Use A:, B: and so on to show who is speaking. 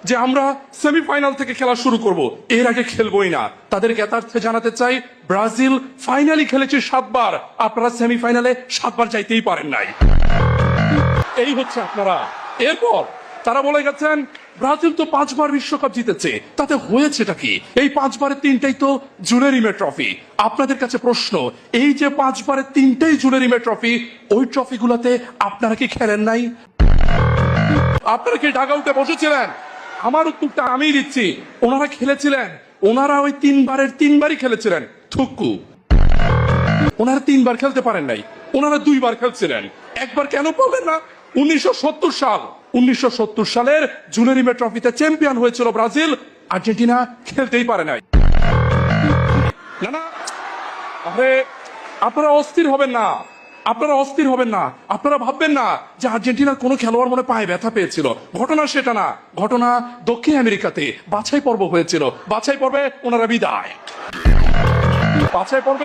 A: যে আমরা সেমিফাইনাল থেকে খেলা শুরু করব, এর আগে খেলবোই না। তাদের জ্ঞাতার্থে জানাতে চাই, ব্রাজিল ফাইনালি খেলেছে 7 বার, আপনারা সেমিফাইনালে 7 বার যাইতেই পারেন নাই। এই হচ্ছে আপনারা। এরপর তারা বলে গেছেন ব্রাজিল তো 5 বার বিশ্বকাপ জিতেছে, তাতে হয়েছেটা কি? এই 5 বারের 3টাই তো জুলেরিমে ট্রফি। আপনাদের কাছে প্রশ্ন, এই যে 5 বারের 3টাই জুলেরিমে ট্রফি, ওই ট্রফিগুলোতে আপনারা কি খেলেন নাই? আপনারা কি ডাগআউটে বসেছিলেন? আমার উত্তরটা আমি দিচ্ছি, ওনারা খেলেছিলেন। ওনারা ওই 3 বারের 3 বারই খেলেছিলেন। থুক্কু, ওনারা 3 বার খেলতে পারেন নাই, ওনারা 2 বার খেলছিলেন। একবার কেন পারলেন না? 1970 সালের জুলেরিমে ট্রফিতে চ্যাম্পিয়ন হয়েছিল ব্রাজিল, আর্জেন্টিনা খেলতেই পারে নাই। না না, আরে আপনারা অস্থির হবেন না, আপনারা অস্থির হবেন না। আপনারা ভাববেন না যে আর্জেন্টিনার কোনো খেলোয়াড় মনে পায়ে ব্যথা পেয়েছিল। ঘটনা সেটা না। ঘটনা দক্ষিণ আমেরিকাতে বাছাই পর্ব হয়েছিল। বাছাই পর্বে ওনারা বিদায়। বাছাই পর্বে